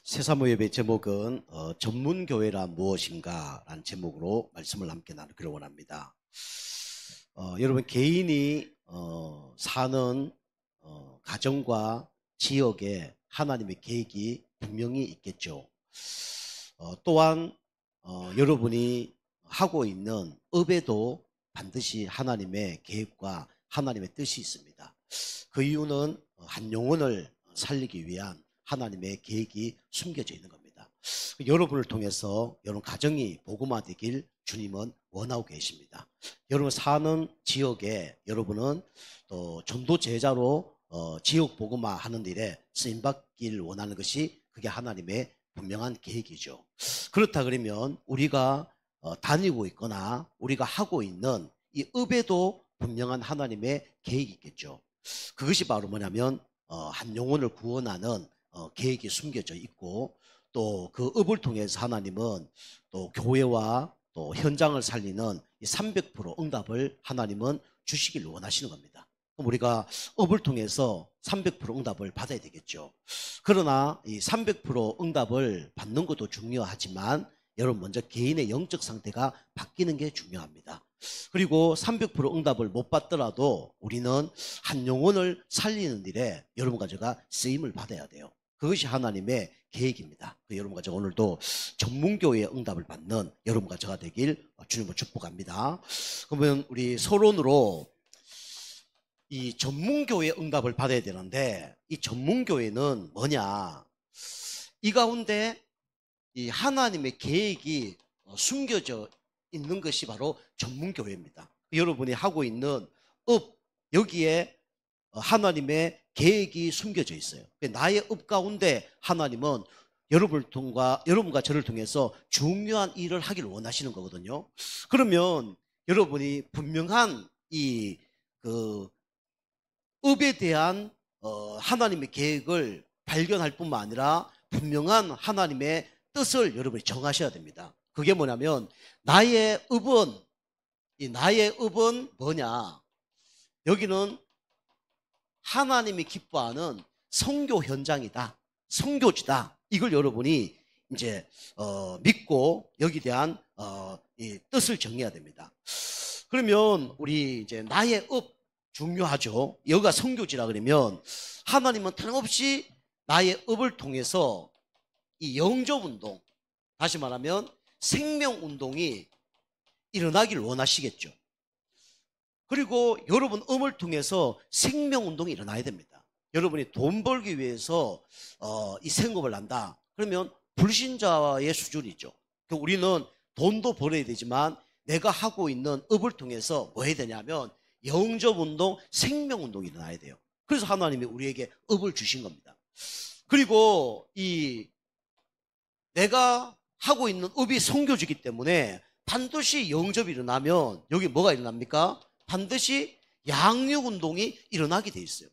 새사모 예배 제목은 전문교회란 무엇인가 라는 제목으로 말씀을 함께 나누기를 원합니다. 여러분 개인이 사는 가정과 지역에 하나님의 계획이 분명히 있겠죠. 또한 여러분이 하고 있는 업에도 반드시 하나님의 계획과 하나님의 뜻이 있습니다. 그 이유는 한 영혼을 살리기 위한 하나님의 계획이 숨겨져 있는 겁니다. 여러분을 통해서 여러분 가정이 복음화되길 주님은 원하고 계십니다. 여러분 사는 지역에 여러분은 또 전도 제자로 지역 복음화하는 일에 쓰임받길 원하는 것이 그게 하나님의 분명한 계획이죠. 그렇다 그러면 우리가 다니고 있거나 우리가 하고 있는 이 업에도 분명한 하나님의 계획이 있겠죠. 그것이 바로 뭐냐면 한 영혼을 구원하는 계획이 숨겨져 있고, 또 그 업을 통해서 하나님은 또 교회와 또 현장을 살리는 이 300% 응답을 하나님은 주시길 원하시는 겁니다. 그럼 우리가 업을 통해서 300% 응답을 받아야 되겠죠. 그러나 이 300% 응답을 받는 것도 중요하지만 여러분 먼저 개인의 영적 상태가 바뀌는 게 중요합니다. 그리고 300% 응답을 못 받더라도 우리는 한 영혼을 살리는 일에 여러분과 제가 쓰임을 받아야 돼요. 그것이 하나님의 계획입니다. 여러분과 제가 오늘도 전문교회의 응답을 받는 여러분과 제가 되길 주님을 축복합니다. 그러면 우리 서론으로 이 전문교회의 응답을 받아야 되는데, 이 전문교회는 뭐냐? 이 가운데 이 하나님의 계획이 숨겨져 있는 것이 바로 전문교회입니다. 여러분이 하고 있는 업, 여기에 하나님의 계획이 숨겨져 있어요. 나의 업 가운데 하나님은 여러분과 저를 통해서 중요한 일을 하기를 원하시는 거거든요. 그러면 여러분이 분명한 이 업에 대한 하나님의 계획을 발견할 뿐만 아니라 분명한 하나님의 뜻을 여러분이 정하셔야 됩니다. 그게 뭐냐면 나의 업은 뭐냐? 여기는 하나님이 기뻐하는 선교 현장이다, 선교지다. 이걸 여러분이 이제 믿고 여기에 대한 이 뜻을 정해야 됩니다. 그러면 우리 이제 나의 업 중요하죠. 여기가 선교지라 그러면 하나님은 틀림없이 나의 업을 통해서 이 영접운동, 다시 말하면 생명운동이 일어나기를 원하시겠죠. 그리고 여러분 업을 통해서 생명운동이 일어나야 됩니다. 여러분이 돈 벌기 위해서 이 생업을 한다 그러면 불신자의 수준이죠. 우리는 돈도 벌어야 되지만 내가 하고 있는 업을 통해서 뭐 해야 되냐면 영접운동, 생명운동이 일어나야 돼요. 그래서 하나님이 우리에게 업을 주신 겁니다. 그리고 내가 하고 있는 업이 선교지이기 때문에 반드시 영접이 일어나면 여기 뭐가 일어납니까? 반드시 양육운동이 일어나게 돼 있어요.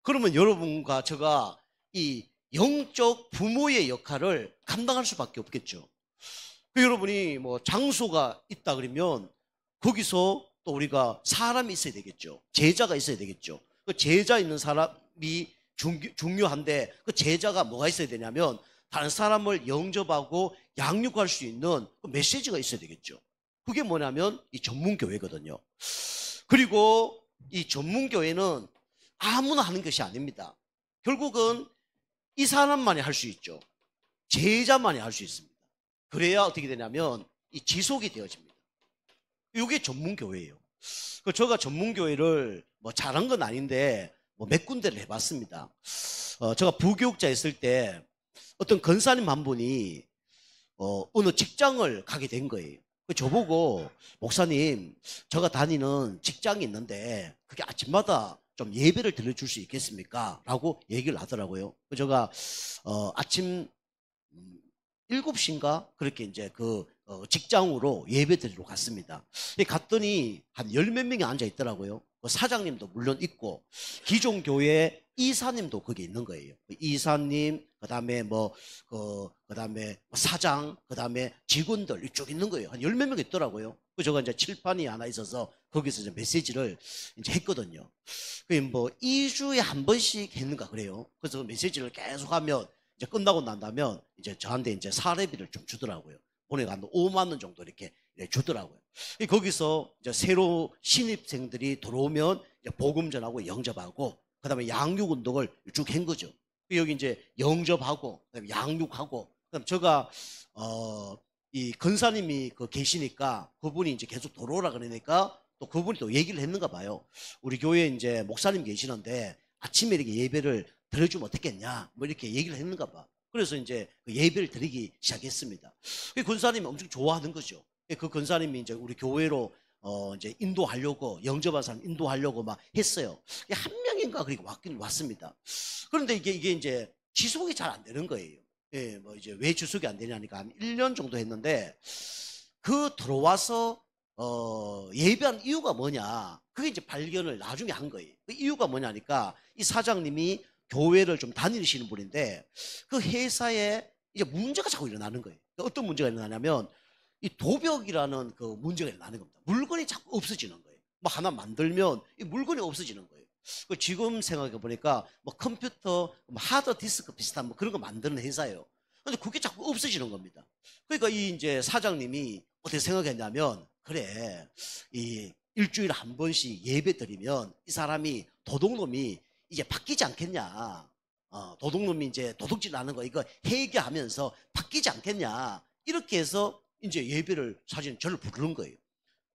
그러면 여러분과 제가 이 영적 부모의 역할을 감당할 수밖에 없겠죠. 여러분이 뭐 장소가 있다 그러면 거기서 또 우리가 사람이 있어야 되겠죠. 제자가 있어야 되겠죠. 그 제자 있는 사람이 중요한데 그 제자가 뭐가 있어야 되냐면 다른 사람을 영접하고 양육할 수 있는 그 메시지가 있어야 되겠죠. 그게 뭐냐면 이 전문교회거든요. 그리고 이 전문교회는 아무나 하는 것이 아닙니다. 결국은 이 사람만이 할 수 있죠. 제자만이 할 수 있습니다. 그래야 어떻게 되냐면 이 지속이 되어집니다. 이게 전문교회예요. 제가 전문교회를 뭐 잘한 건 아닌데 뭐 몇 군데를 해봤습니다. 제가 부교육자 있을 때 어떤 권사님 한 분이 어느 직장을 가게 된 거예요. 저보고 목사님, 제가 다니는 직장이 있는데 그게 아침마다 좀 예배를 들려줄 수 있겠습니까? 라고 얘기를 하더라고요. 제가 아침 7시인가 그렇게 이제 직장으로 예배 드리러 갔습니다. 갔더니 한 10몇 명이 앉아 있더라고요. 사장님도 물론 있고 기존 교회 이사님도 거기 있는 거예요. 이사님, 그다음에 그다음에 사장, 그다음에 직원들 이쪽 있는 거예요. 한 10몇 명 있더라고요. 제가 이제 칠판이 하나 있어서 거기서 이제 메시지를 이제 했거든요. 그게 뭐 2주에 한 번씩 했는가 그래요. 그래서 메시지를 계속 하면 이제 끝나고 난 다면 이제 저한테 이제 사례비를 좀 주더라고요. 보내가 한 5만 원 정도 이렇게 주더라고요. 거기서 이제 새로 신입생들이 들어오면 이제 복음 전하고 영접하고 그다음에 양육 운동을 쭉 한 거죠. 여기 이제 영접하고 그다음에 양육하고 그다음 제가 이 근사님이 계시니까 그분이 이제 계속 들어오라 그러니까 또 그분이 또 얘기를 했는가 봐요. 우리 교회에 이제 목사님 계시는데 아침에 이렇게 예배를 드려주면 어떻겠냐 뭐 이렇게 얘기를 했는가 봐. 그래서 이제 그 예배를 드리기 시작했습니다. 그 근사님이 엄청 좋아하는 거죠. 그 근사님이 이제 우리 교회로 이제 인도하려고 영접한 사람 인도하려고 막 했어요. 한 명인가 그리고 왔긴 왔습니다. 그런데 이게 이제 지속이 잘 안 되는 거예요. 예, 뭐 이제 왜 지속이 안 되냐니까 한 1년 정도 했는데 들어와서 예배한 이유가 뭐냐 그게 이제 발견을 나중에 한 거예요. 그 이유가 뭐냐니까 이 사장님이 교회를 좀 다니시는 분인데 그 회사에 이제 문제가 자꾸 일어나는 거예요. 어떤 문제가 일어나냐면 이 도벽이라는 그 문제가 일어나는 겁니다. 물건이 자꾸 없어지는 거예요. 뭐 하나 만들면 이 물건이 없어지는 거예요. 지금 생각해 보니까 뭐 컴퓨터, 뭐 하드 디스크 비슷한 뭐 그런 거 만드는 회사예요. 근데 그게 자꾸 없어지는 겁니다. 그러니까 이 이제 사장님이 어떻게 생각했냐면 그래 이 일주일에 한 번씩 예배 드리면 이 사람이 도둑놈이 이제 바뀌지 않겠냐. 도둑놈이 이제 도둑질 하는 거 이거 회개하면서 바뀌지 않겠냐. 이렇게 해서 이제 예배를 사실 저를 부르는 거예요.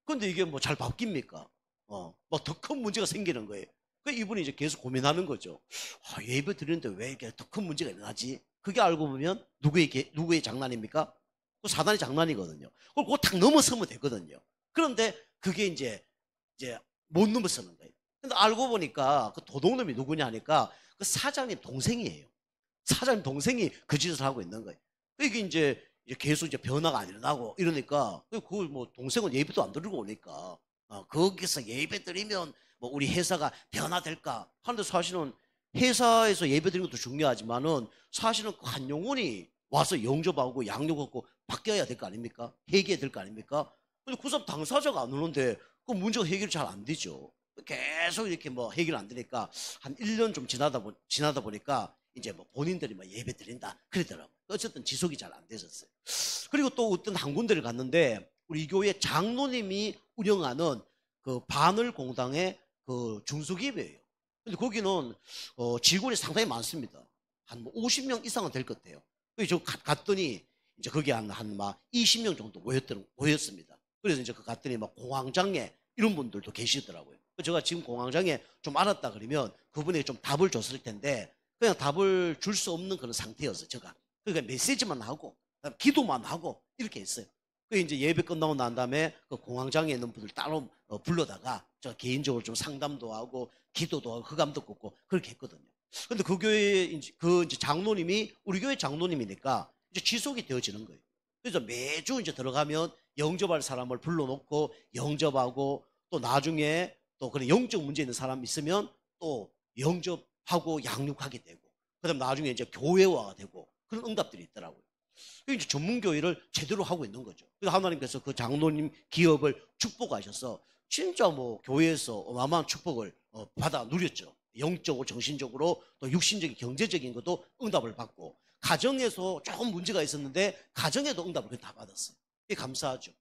근데 이게 뭐 잘 바뀝니까? 뭐 더 큰 문제가 생기는 거예요. 그 이분이 이제 계속 고민하는 거죠. 예배 드리는데 왜 이렇게 더 큰 문제가 일어나지? 그게 알고 보면 누구의 장난입니까? 그 사단의 장난이거든요. 그걸 딱 넘어서면 되거든요. 그런데 그게 이제 못 넘어서는 거예요. 근데 알고 보니까 그 도둑놈이 누구냐 하니까 그 사장님 동생이에요. 사장님 동생이 그 짓을 하고 있는 거예요. 이게 이제 계속 이제 변화가 안 일어나고 이러니까 그걸 뭐 동생은 예배도 안 드리고 오니까 거기서 예배 드리면 뭐 우리 회사가 변화될까 하는데 사실은 회사에서 예배 드리는 것도 중요하지만은 사실은 그 한 영혼이 와서 영접하고 양육하고 바뀌어야 될 거 아닙니까? 회개해야 될 거 아닙니까? 근데 그 사람 당사자가 안 오는데 그 문제가 해결이 잘 안 되죠. 계속 이렇게 뭐 해결 안 되니까 한 1년 좀 지나다 보니까 이제 뭐 본인들이 뭐 예배 드린다 그러더라고요. 어쨌든 지속이 잘 안 됐었어요. 그리고 또 어떤 한 군데를 갔는데 우리 교회 장로님이 운영하는 그 바늘 공당의 그 중소기업이에요. 근데 거기는 직원이 상당히 많습니다. 한 뭐 50명 이상은 될 것 같아요. 그래서 저 갔더니 이제 거기 막 20명 정도 모였습니다. 그래서 이제 갔더니 막 공황장애 이런 분들도 계시더라고요. 제가 지금 공황장애 좀 알았다 그러면 그분에게 좀 답을 줬을 텐데 그냥 답을 줄 수 없는 그런 상태였어요. 제가 그러니까 메시지만 하고 기도만 하고 이렇게 했어요. 그 이제 예배 끝나고 난 다음에 그 공황장애 있는 분들 따로 불러다가 저 개인적으로 좀 상담도 하고 기도도 하고 흑암도 걷고 그렇게 했거든요. 근데 그 교회 이제 장로님이 우리 교회 장로님이니까 이제 지속이 되어지는 거예요. 그래서 매주 이제 들어가면 영접할 사람을 불러놓고 영접하고 또 나중에 또 그런 영적 문제 있는 사람 있으면 또 영접하고 양육하게 되고 그다음 나중에 이제 교회화가 되고 그런 응답들이 있더라고요. 이제 전문교회를 제대로 하고 있는 거죠. 그래서 하나님께서 그 장로님 기업을 축복하셔서 진짜 뭐 교회에서 어마어마한 축복을 받아 누렸죠. 영적으로 정신적으로 또 육신적인 경제적인 것도 응답을 받고 가정에서 조금 문제가 있었는데 가정에도 응답을 다 받았어요. 이게 감사하죠.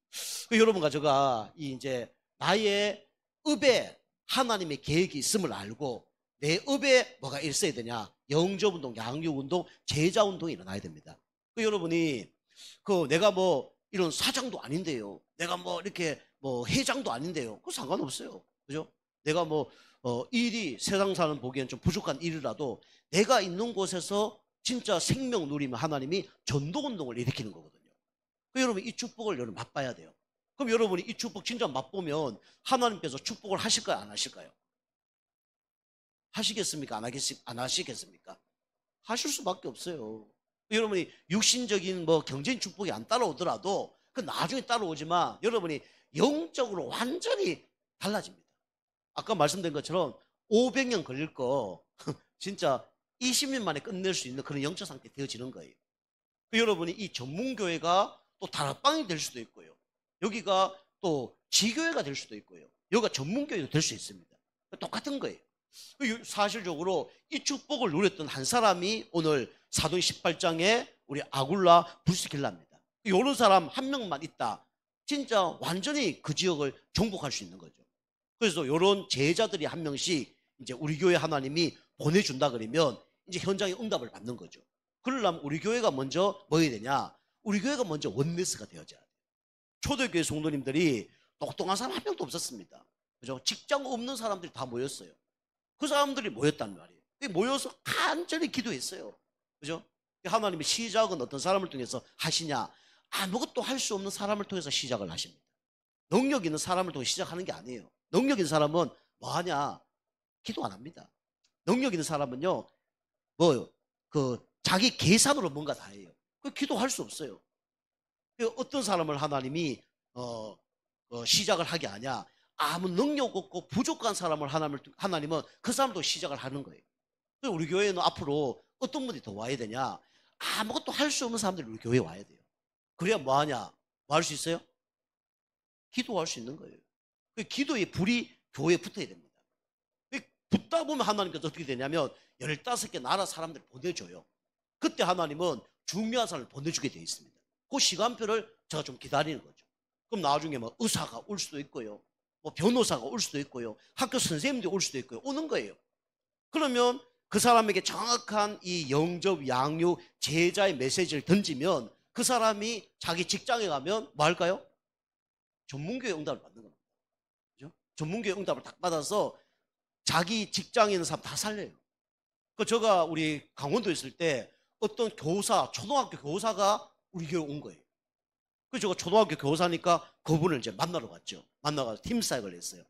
여러분과 제가 이제 나의 업에 하나님의 계획이 있음을 알고 내 업에 뭐가 있어야 되냐? 영접운동, 양육운동, 제자운동이 일어나야 됩니다. 여러분이 내가 뭐 이런 사장도 아닌데요. 내가 뭐 이렇게 뭐 회장도 아닌데요. 그거 상관없어요. 그죠? 내가 뭐 일이 세상 사는 보기엔 좀 부족한 일이라도 내가 있는 곳에서 진짜 생명 누리면 하나님이 전도운동을 일으키는 거거든요. 여러분 이 축복을 여러분 맛봐야 돼요. 그럼 여러분이 이 축복 진짜 맛보면 하나님께서 축복을 하실까요? 안 하실까요? 하시겠습니까? 안 하시겠습니까? 하실 수밖에 없어요. 여러분이 육신적인 뭐 경제인 축복이 안 따라오더라도 그 나중에 따라오지만 여러분이 영적으로 완전히 달라집니다. 아까 말씀드린 것처럼 500년 걸릴 거 진짜 20년 만에 끝낼 수 있는 그런 영적 상태 되어지는 거예요. 여러분이 이 전문교회가 또 다락방이 될 수도 있고요. 여기가 또 지교회가 될 수도 있고요. 여기가 전문교회가 될 수 있습니다. 똑같은 거예요. 사실적으로 이 축복을 누렸던 한 사람이 오늘 사도행 18장에 우리 아굴라 브리스길라입니다. 이런 사람 한 명만 있다. 진짜 완전히 그 지역을 정복할 수 있는 거죠. 그래서 이런 제자들이 한 명씩 이제 우리 교회 하나님이 보내준다 그러면 이제 현장에 응답을 받는 거죠. 그러려면 우리 교회가 먼저 뭐 해야 되냐? 우리 교회가 먼저 원네스가 되어져야 돼요. 초대교회 성도님들이 똑똑한 사람 한 명도 없었습니다. 그죠? 직장 없는 사람들이 다 모였어요. 그 사람들이 모였단 말이에요. 모여서 간절히 기도했어요. 그죠? 하나님의 시작은 어떤 사람을 통해서 하시냐? 아무것도 할 수 없는 사람을 통해서 시작을 하십니다. 능력 있는 사람을 통해 시작하는 게 아니에요. 능력 있는 사람은 뭐 하냐? 기도 안 합니다. 능력 있는 사람은요, 자기 계산으로 뭔가 다 해요. 그 기도할 수 없어요. 어떤 사람을 하나님이 시작을 하게 하냐? 아무 능력 없고 부족한 사람을 하나님은 그 사람도 시작을 하는 거예요. 그래서 우리 교회는 앞으로 어떤 분이 더 와야 되냐? 아무것도 할 수 없는 사람들이 우리 교회에 와야 돼요. 그래야 뭐 하냐? 뭐 할 수 있어요? 기도할 수 있는 거예요. 그 기도의 불이 교회에 붙어야 됩니다. 붙다 보면 하나님께서 어떻게 되냐면 15개 나라 사람들을 보내줘요. 그때 하나님은 중요한 사람을 보내주게 되어 있습니다. 그 시간표를 제가 좀 기다리는 거죠. 그럼 나중에 뭐 의사가 올 수도 있고요. 뭐 변호사가 올 수도 있고요. 학교 선생님들이 올 수도 있고요. 오는 거예요. 그러면 그 사람에게 정확한 이 영접, 양육, 제자의 메시지를 던지면 그 사람이 자기 직장에 가면 뭐 할까요? 전문교회 응답을 받는 겁니다. 그죠? 전문교회 응답을 딱 받아서 자기 직장에 있는 사람 다 살려요. 제가 우리 강원도에 있을 때 어떤 교사, 초등학교 교사가 우리 교회 온 거예요. 제가 초등학교 교사니까 그분을 이제 만나러 갔죠. 만나가서 팀 사역을 했어요.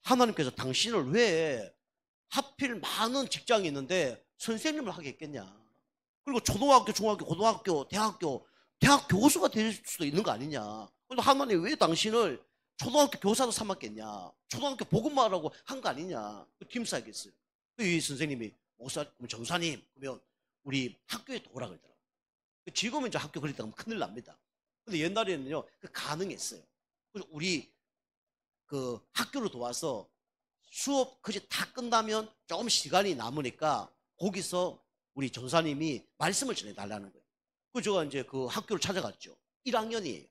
하나님께서 당신을 왜 하필 많은 직장이 있는데 선생님을 하게 했겠냐. 그리고 초등학교, 중학교, 고등학교, 대학 교수가 될 수도 있는 거 아니냐. 근데 하나님 왜 당신을 초등학교 교사도 삼았겠냐. 초등학교 복음만하라고 한 거 아니냐. 팀 사역했어요. 이 선생님이 전사님 그러면 우리 학교에 또 오라 그러더라고요. 지금은 이제 학교 그랬다 하면 큰일 납니다. 근데 옛날에는요, 가능했어요. 그래서 우리 학교로 도와서 수업 그제 다 끝나면 조금 시간이 남으니까 거기서 우리 전사님이 말씀을 전해달라는 거예요. 그래서 제가 이제 그 학교를 찾아갔죠. 1학년이에요.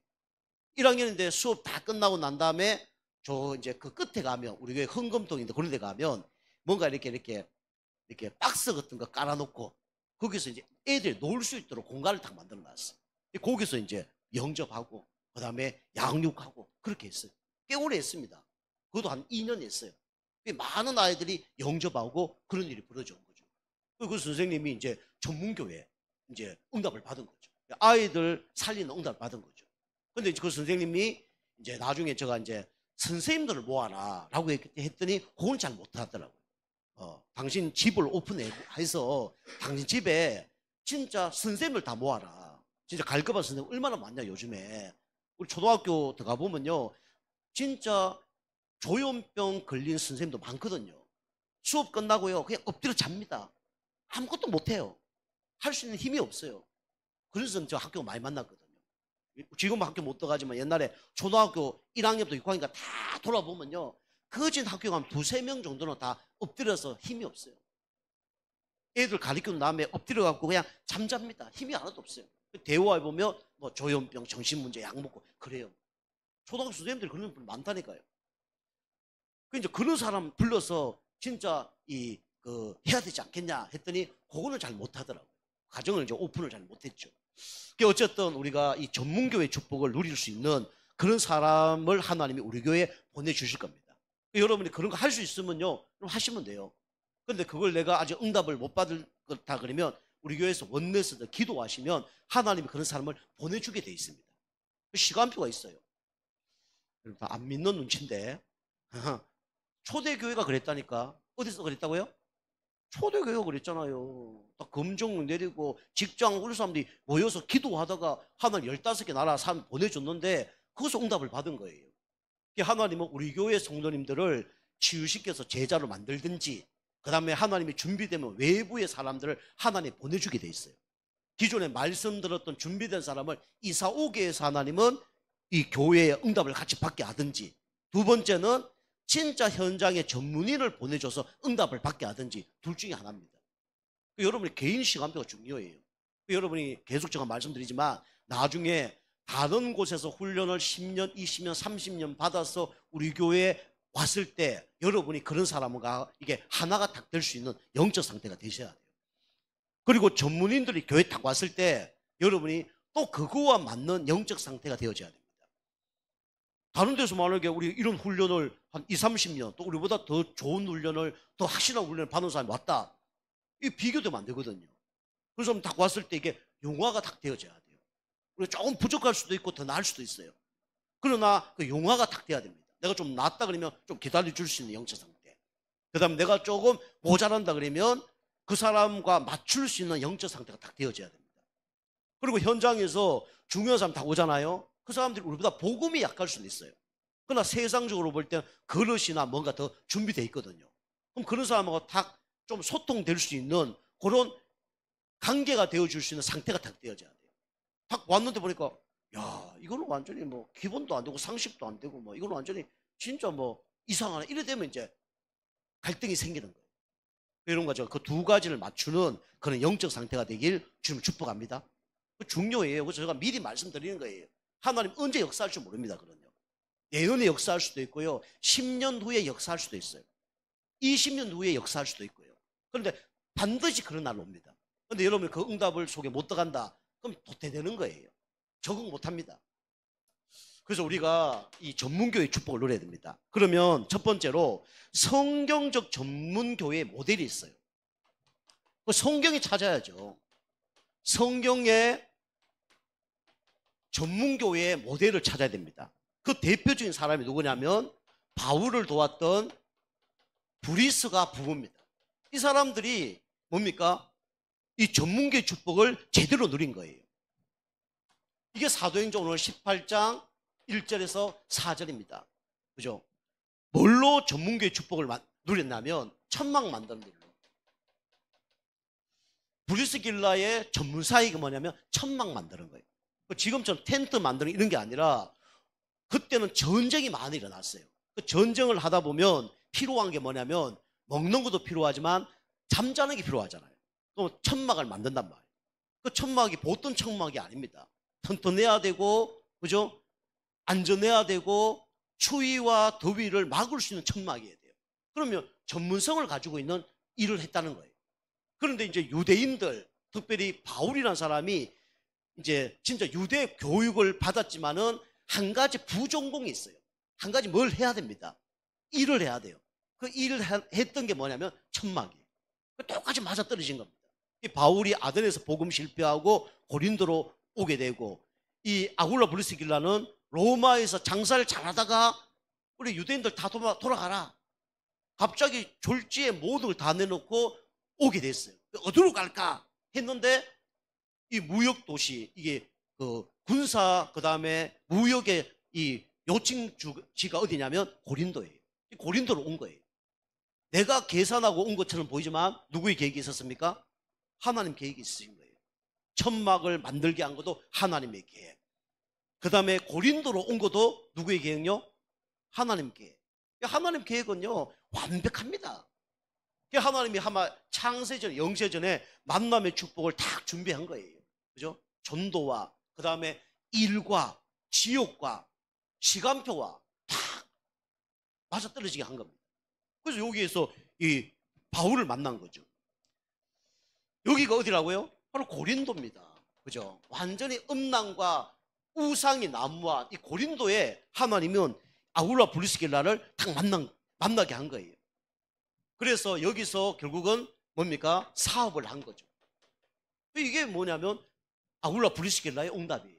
1학년인데 수업 다 끝나고 난 다음에 저 이제 그 끝에 가면 우리 교회 흥금동인데 그런 데 가면 뭔가 이렇게 박스 같은 거 깔아놓고 거기서 이제 애들이 놀 수 있도록 공간을 딱 만들어 놨어요. 거기서 이제 영접하고 그 다음에 양육하고 그렇게 했어요. 꽤 오래 했습니다. 그것도 한 2년 했어요. 많은 아이들이 영접하고 그런 일이 벌어져 온 거죠. 그 선생님이 이제 전문교회 이제 응답을 받은 거죠. 아이들 살리는 응답을 받은 거죠. 근데 그 선생님이 이제 나중에 제가 이제 선생님들을 모아라 라고 했더니 그건 잘 못하더라고요. 당신 집을 오픈해서 당신 집에 진짜 선생님을 다 모아라. 진짜 갈급한 선생님 얼마나 많냐 요즘에. 우리 초등학교 들어가 보면요. 진짜 조현병 걸린 선생님도 많거든요. 수업 끝나고요. 그냥 엎드려 잡니다. 아무것도 못해요. 할 수 있는 힘이 없어요. 그래서 저 학교 많이 만났거든요. 지금 학교 못 들어가지만 옛날에 초등학교 1학년부터 6학년까지 다 돌아보면요. 거진 학교 가면 2-3명 정도는 다 엎드려서 힘이 없어요. 애들 가르치는 다음에 엎드려갖고 그냥 잠잡니다. 힘이 하나도 없어요. 대화해보면 뭐 조현병, 정신문제, 약 먹고 그래요. 초등학교 선생님들이 그런 분 많다니까요. 이제 그런 사람 불러서 진짜 해야 되지 않겠냐 했더니 그거는 잘 못하더라고요. 가정을 이제 오픈을 잘 못했죠. 어쨌든 우리가 이 전문교회 축복을 누릴 수 있는 그런 사람을 하나님이 우리 교회에 보내주실 겁니다. 여러분이 그런 거 할 수 있으면요, 그럼 하시면 돼요. 그런데 그걸 내가 아직 응답을 못 받을 거다 그러면 우리 교회에서 원내에서 기도하시면 하나님이 그런 사람을 보내주게 돼 있습니다. 시간표가 있어요. 안 믿는 눈치인데 초대교회가 그랬다니까. 어디서 그랬다고요? 초대교회가 그랬잖아요. 딱 금종 내리고 직장 우리 사람들이 모여서 기도하다가 하나님 15개 나라 사람 보내줬는데 거기서 응답을 받은 거예요. 하나님은 우리 교회 성도님들을 치유시켜서 제자로 만들든지 그 다음에 하나님이 준비되면 외부의 사람들을 하나님이 보내주게 돼 있어요. 기존에 말씀 들었던 준비된 사람을 이사 오게 해서 하나님은 이 교회의 응답을 같이 받게 하든지, 두 번째는 진짜 현장에 전문인을 보내줘서 응답을 받게 하든지 둘 중에 하나입니다. 여러분의 개인 시간표가 중요해요. 여러분이 계속 제가 말씀드리지만 나중에 다른 곳에서 훈련을 10년, 20년, 30년 받아서 우리 교회에 왔을 때 여러분이 그런 사람과 이게 하나가 딱 될 수 있는 영적 상태가 되셔야 돼요. 그리고 전문인들이 교회에 딱 왔을 때 여러분이 또 그거와 맞는 영적 상태가 되어져야 됩니다. 다른 데서 만약에 우리 이런 훈련을 한 20, 30년 또 우리보다 더 좋은 훈련을 더 확실한 훈련을 받는 사람이 왔다. 이게 비교되면 안 되거든요. 그래서 딱 왔을 때 이게 용화가 딱 되어져야 돼요. 우리가 조금 부족할 수도 있고 더 나을 수도 있어요. 그러나 그 용화가 딱 돼야 됩니다. 내가 좀 낫다 그러면 좀 기다려줄 수 있는 영적 상태. 그 다음에 내가 조금 모자란다 그러면 그 사람과 맞출 수 있는 영적 상태가 딱 되어져야 됩니다. 그리고 현장에서 중요한 사람 다 오잖아요. 그 사람들이 우리보다 복음이 약할 수는 있어요. 그러나 세상적으로 볼 때 그릇이나 뭔가 더 준비되어 있거든요. 그럼 그런 사람하고 딱 좀 소통될 수 있는 그런 관계가 되어줄 수 있는 상태가 딱 되어져야 돼요. 딱 왔는데 보니까 야, 이거는 완전히 뭐 기본도 안 되고 상식도 안 되고 뭐 이거는 완전히 진짜 뭐 이상하네. 이래 되면 이제 갈등이 생기는 거예요. 이런 거죠. 그 두 가지를 맞추는 그런 영적 상태가 되길 주님 축복합니다. 중요해요. 그래서 제가 미리 말씀드리는 거예요. 하나님 언제 역사할 줄 모릅니다. 그런요. 내년에 역사할 수도 있고요. 10년 후에 역사할 수도 있어요. 20년 후에 역사할 수도 있고요. 그런데 반드시 그런 날 옵니다. 그런데 여러분 그 응답을 속에 못 들어간다. 그럼 도태되는 거예요. 적응 못합니다. 그래서 우리가 이 전문교회 축복을 누려야 됩니다. 그러면 첫 번째로 성경적 전문교회 모델이 있어요. 그 성경에 찾아야죠. 성경의 전문교회의 모델을 찾아야 됩니다. 그 대표적인 사람이 누구냐면 바울을 도왔던 브리스가 부부입니다. 이 사람들이 뭡니까? 이 전문교회 축복을 제대로 누린 거예요. 이게 사도행전 오늘 18장 1절에서 4절입니다. 그죠? 뭘로 전문교회 축복을 누렸냐면 천막 만드는 일로. 브리스길라의 전문사역이 뭐냐면 천막 만드는 거예요. 지금처럼 텐트 만드는 이런 게 아니라 그때는 전쟁이 많이 일어났어요. 그 전쟁을 하다 보면 필요한 게 뭐냐면 먹는 것도 필요하지만 잠자는 게 필요하잖아요. 그럼 천막을 만든단 말이에요. 그 천막이 보통 천막이 아닙니다. 튼튼해야 되고, 그죠? 안전해야 되고, 추위와 더위를 막을 수 있는 천막이어야 돼요. 그러면 전문성을 가지고 있는 일을 했다는 거예요. 그런데 이제 유대인들, 특별히 바울이라는 사람이 이제 진짜 유대 교육을 받았지만은 한 가지 부전공이 있어요. 한 가지 뭘 해야 됩니다. 일을 해야 돼요. 그 일을 했던 게 뭐냐면 천막이에요. 똑같이 맞아떨어진 겁니다. 이 바울이 아덴에서 복음 실패하고 고린도로 오게 되고, 이 아굴라 브리스길라는 로마에서 장사를 잘하다가 우리 유대인들 다 돌아가라. 갑자기 졸지에 모든 걸 다 내놓고 오게 됐어요. 어디로 갈까 했는데 이 무역 도시, 이게 그 군사, 그 다음에 무역의 이 요충지가 어디냐면 고린도예요. 고린도로 온 거예요. 내가 계산하고 온 것처럼 보이지만 누구의 계획이 있었습니까? 하나님 계획이 있으신 거예요. 천막을 만들게 한 것도 하나님의 계획. 그 다음에 고린도로 온 것도 누구의 계획요? 하나님 계획. 하나님 계획은요 완벽합니다. 하나님이 아마 창세전, 영세전에 만남의 축복을 다 준비한 거예요. 그죠? 전도와 그 다음에 일과 지옥과 시간표와 다 맞아떨어지게 한 겁니다. 그래서 여기에서 이 바울을 만난 거죠. 여기가 어디라고요? 바로 고린도입니다. 그죠? 완전히 음란과 우상이 난무한 이 고린도에 하나님은 아굴라 브리스길라를 딱 만나게 한 거예요. 그래서 여기서 결국은 뭡니까? 사업을 한 거죠. 이게 뭐냐면 아굴라 브리스길라의 응답이에요.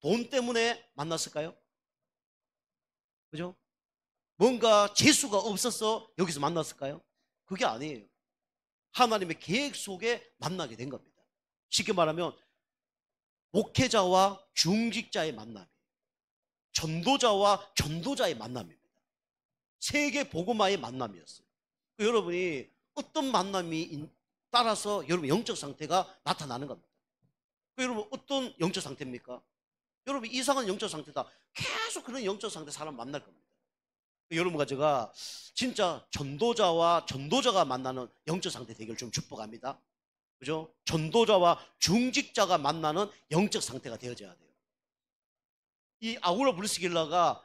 돈 때문에 만났을까요? 그죠? 뭔가 재수가 없어서 여기서 만났을까요? 그게 아니에요. 하나님의 계획 속에 만나게 된 겁니다. 쉽게 말하면 목회자와 중직자의 만남이에요. 전도자와 전도자의 만남입니다. 세계 복음화의 만남이었어요. 여러분이 어떤 만남이 따라서 여러분 영적 상태가 나타나는 겁니다. 여러분 어떤 영적 상태입니까? 여러분 이상한 영적 상태다. 계속 그런 영적 상태 사람 만날 겁니다. 여러분과 제가 진짜 전도자와 전도자가 만나는 영적 상태 되기를 좀 축복합니다. 그죠? 전도자와 중직자가 만나는 영적 상태가 되어져야 돼요. 이 아굴라 브리스길라가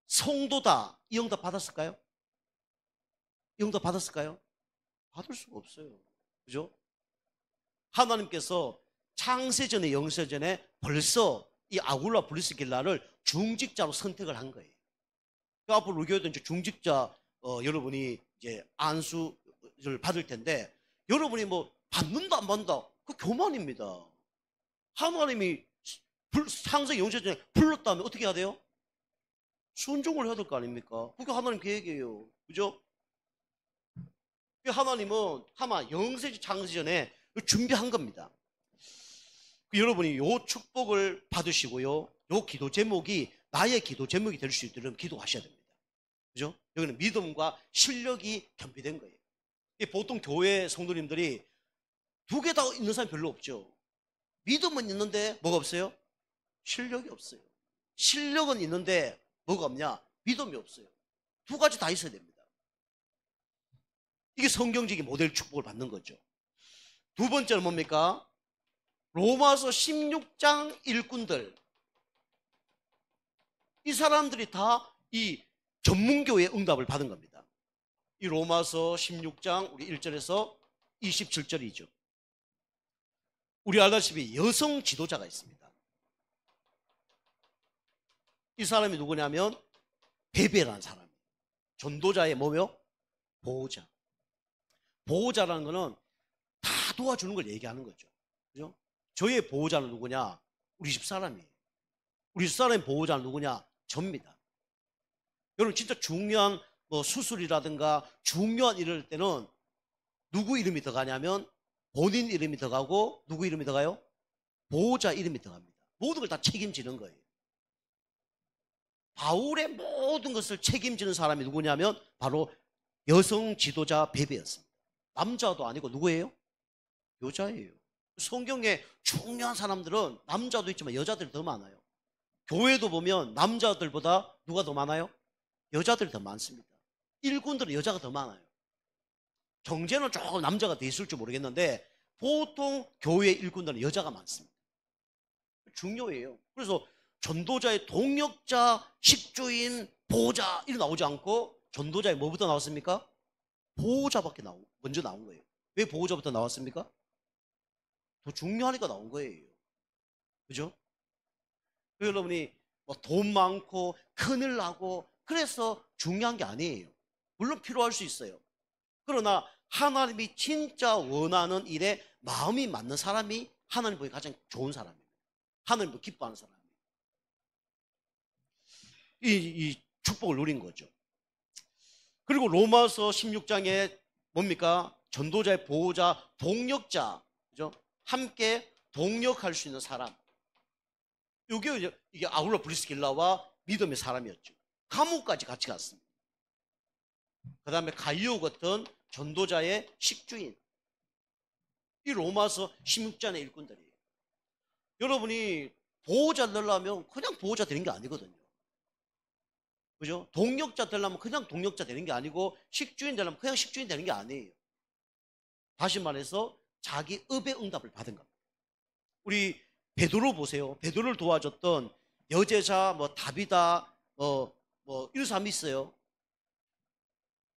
성도다, 이 응답 받았을까요? 이 응답 받았을까요? 받을 수가 없어요. 그죠? 하나님께서 창세전에 영세전에 벌써 이 아굴라 브리스길라를 중직자로 선택을 한 거예요. 그 앞으로 우리 교회도 이제 중직자 여러분이 이제 안수를 받을 텐데, 여러분이 뭐 받는다 안 받는다 그 교만입니다. 하나님이 창세 영세전에 불렀다면 어떻게 해야 돼요? 순종을 해야 될 거 아닙니까? 그게 하나님 계획이에요. 그죠? 하나님은 아마 영세지 창세전에 준비한 겁니다. 여러분이 요 축복을 받으시고요, 요 기도 제목이 나의 기도 제목이 될 수 있도록 기도하셔야 됩니다. 그죠? 여기는 믿음과 실력이 겸비된 거예요. 보통 교회 성도님들이 두 개 다 있는 사람이 별로 없죠. 믿음은 있는데 뭐가 없어요? 실력이 없어요. 실력은 있는데 뭐가 없냐? 믿음이 없어요. 두 가지 다 있어야 됩니다. 이게 성경적인 모델 축복을 받는 거죠. 두 번째는 뭡니까? 로마서 16장 일꾼들, 이 사람들이 다 이 전문교회의 응답을 받은 겁니다. 이 로마서 16장 우리 1절에서 27절이죠. 우리 알다시피 여성 지도자가 있습니다. 이 사람이 누구냐면 베베라는 사람이에요. 전도자의 뭐요? 보호자. 보호자라는 거는 다 도와주는 걸 얘기하는 거죠. 그죠? 저의 보호자는 누구냐? 우리 집 사람이에요. 우리 집 사람의 보호자는 누구냐? 접니다. 여러분 진짜 중요한 뭐 수술이라든가 중요한 일을 할 때는 누구 이름이 들어가냐면 본인 이름이 들어가고 누구 이름이 들어가요? 보호자 이름이 들어갑니다. 모든 걸 다 책임지는 거예요. 바울의 모든 것을 책임지는 사람이 누구냐면 바로 여성 지도자 베베였습니다. 남자도 아니고 누구예요? 여자예요. 성경에 중요한 사람들은 남자도 있지만 여자들이 더 많아요. 교회도 보면 남자들보다 누가 더 많아요? 여자들이 더 많습니다. 일꾼들은 여자가 더 많아요. 경제는 조금 남자가 더 있을지 모르겠는데 보통 교회 일꾼들은 여자가 많습니다. 중요해요. 그래서 전도자의 동역자, 식주인, 보호자 이렇게 나오지 않고 전도자의 뭐부터 나왔습니까? 보호자밖에 먼저 나온 거예요. 왜 보호자부터 나왔습니까? 더 중요하니까 나온 거예요. 그죠? 여러분이 뭐 돈 많고 큰일 나고 그래서 중요한 게 아니에요. 물론 필요할 수 있어요. 그러나 하나님이 진짜 원하는 일에 마음이 맞는 사람이 하나님 보기 가장 좋은 사람입니다. 하나님도 기뻐하는 사람이에요. 이 축복을 누린 거죠. 그리고 로마서 16장에 뭡니까? 전도자의 보호자, 동역자, 그죠? 함께 동역할 수 있는 사람. 이게 아굴라 브리스길라와 믿음의 사람이었죠. 감옥까지 같이 갔습니다. 그 다음에 가이오 같은 전도자의 식주인. 이 로마서 16장의 일꾼들이에요. 여러분이 보호자 되려면 그냥 보호자 되는 게 아니거든요. 그죠? 동역자 되려면 그냥 동역자 되는 게 아니고 식주인 되려면 그냥 식주인 되는 게 아니에요. 다시 말해서 자기 업의 응답을 받은 겁니다. 우리 베드로 보세요. 베드로를 도와줬던 여제사, 뭐 다비다, 이런 사람이 있어요.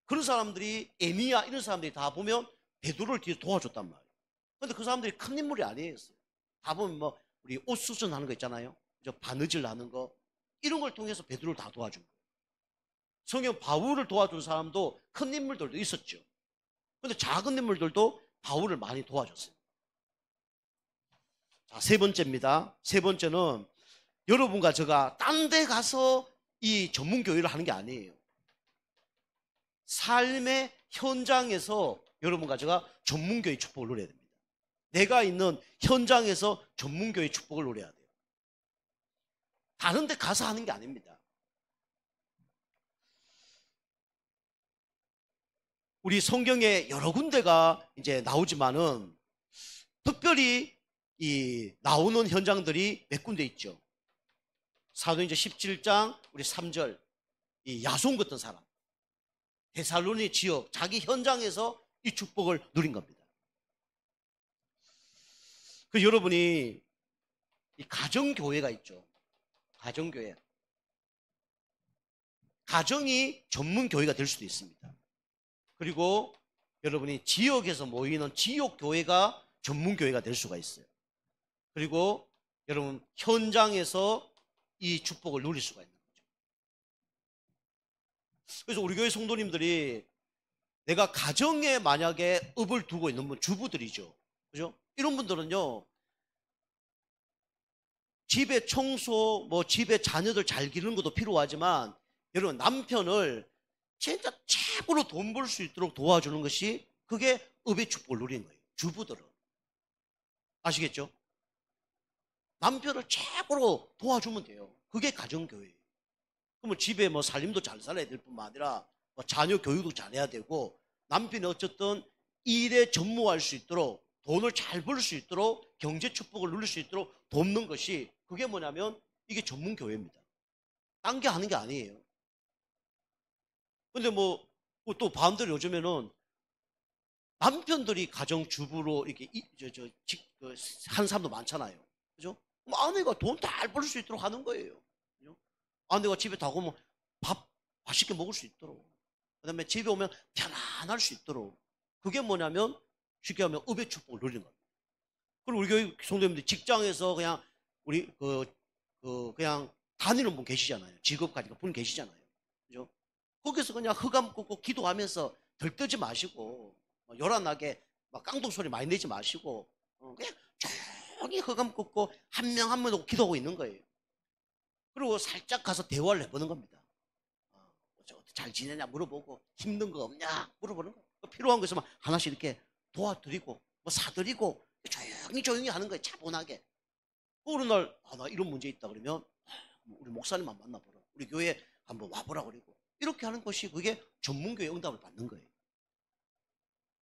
그런 사람들이 에니야 이런 사람들이 다 보면 베드로를 뒤에서 도와줬단 말이에요. 그런데 그 사람들이 큰 인물이 아니었어요. 다 보면 뭐 우리 옷 수선하는 거 있잖아요. 바느질 하는 거 이런 걸 통해서 베드로를 다 도와준 거예요. 성경 바울을 도와준 사람도 큰 인물들도 있었죠. 그런데 작은 인물들도 바울을 많이 도와줬어요. 자, 세 번째입니다. 세 번째는 여러분과 제가 딴 데 가서 이 전문교회를 하는 게 아니에요. 삶의 현장에서 여러분과 제가 전문교회 축복을 누려야 됩니다. 내가 있는 현장에서 전문교회 축복을 누려야 돼요. 다른 데 가서 하는 게 아닙니다. 우리 성경에 여러 군데가 이제 나오지만은 특별히 이 나오는 현장들이 몇 군데 있죠. 사도행전 17장 우리 3절 이 야손 같은 사람 데살로니 지역 자기 현장에서 이 축복을 누린 겁니다. 그 여러분이 이 가정교회가 있죠. 가정교회. 가정이 전문교회가 될 수도 있습니다. 그리고 여러분이 지역에서 모이는 지역교회가 전문교회가 될 수가 있어요. 그리고 여러분 현장에서 이 축복을 누릴 수가 있는 거죠. 그래서 우리 교회 성도님들이 내가 가정에 만약에 업을 두고 있는 분, 주부들이죠. 그죠? 이런 분들은요, 집에 청소, 집에 자녀들 잘 기르는 것도 필요하지만, 여러분, 남편을 진짜 최고로 돈 벌 수 있도록 도와주는 것이 그게 업의 축복을 누리는 거예요. 주부들은. 아시겠죠? 남편을 최고로 도와주면 돼요. 그게 가정교회예요. 그러면 집에 살림도 잘 살아야 될 뿐만 아니라 자녀 교육도 잘해야 되고, 남편이 어쨌든 일에 전무할 수 있도록, 돈을 잘 벌 수 있도록, 경제 축복을 누릴 수 있도록 돕는 것이, 그게 뭐냐면 이게 전문교회입니다. 딴 게 하는 게 아니에요. 근데 또 반대로 요즘에는 남편들이 가정주부로 이렇게 한 사람도 많잖아요. 그죠? 아내가 돈 잘 벌 수 있도록 하는 거예요. 그죠? 아내가 집에 다 오면 밥 맛있게 먹을 수 있도록, 그 다음에 집에 오면 편안할 수 있도록, 그게 뭐냐면 쉽게 하면 업의 축복을 누리는 겁니다. 그리고 우리 교회 성도님들 직장에서 그냥 우리 그냥 다니는 분 계시잖아요. 직업 가지고 분 계시잖아요. 그죠? 거기서 그냥 흑암 꽂고 기도하면서 들뜨지 마시고, 요란하게 깡통 소리 많이 내지 마시고, 그냥 조용히 흑암 꽂고 한 명 한 명 기도하고 있는 거예요. 그리고 살짝 가서 대화를 해보는 겁니다. 잘 지내냐 물어보고, 힘든 거 없냐 물어보는 거예요. 필요한 거 있으면 하나씩 이렇게 도와드리고, 사드리고, 조용히 하는 거예요. 차분하게. 어느 날, 나 이런 문제 있다 그러면, 우리 목사님만 만나보라, 우리 교회 한번 와보라 그러고, 이렇게 하는 것이 그게 전문교회 응답을 받는 거예요.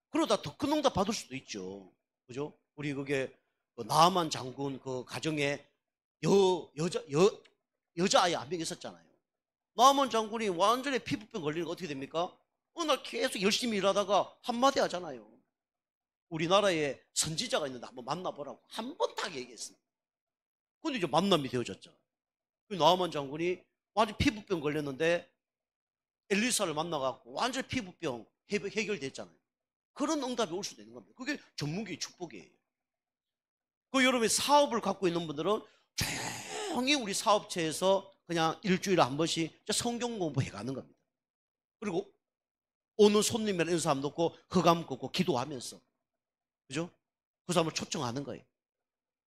그러다 더 큰 응답 받을 수도 있죠. 그죠? 우리 그게 나아만 장군 그 가정에 여자아이 한 명 있었잖아요. 나아만 장군이 완전히 피부병 걸리는 거 어떻게 됩니까? 어느 날 계속 열심히 일하다가 한마디 하잖아요. 우리나라에 선지자가 있는데 한번 만나보라고 한 번 딱 얘기했습니다. 근데 이제 만남이 되어졌죠. 나아만 장군이 완전 피부병 걸렸는데 엘리사를 만나갖고 완전 피부병 해결됐잖아요. 그런 응답이 올 수도 있는 겁니다. 그게 전문교의 축복이에요. 그 여러분이 사업을 갖고 있는 분들은 조용히 우리 사업체에서 그냥 일주일에 한 번씩 성경 공부해 가는 겁니다. 그리고 오는 손님이나 이런 사람 놓고 흑암 걷고 기도하면서, 그죠? 그 사람을 초청하는 거예요.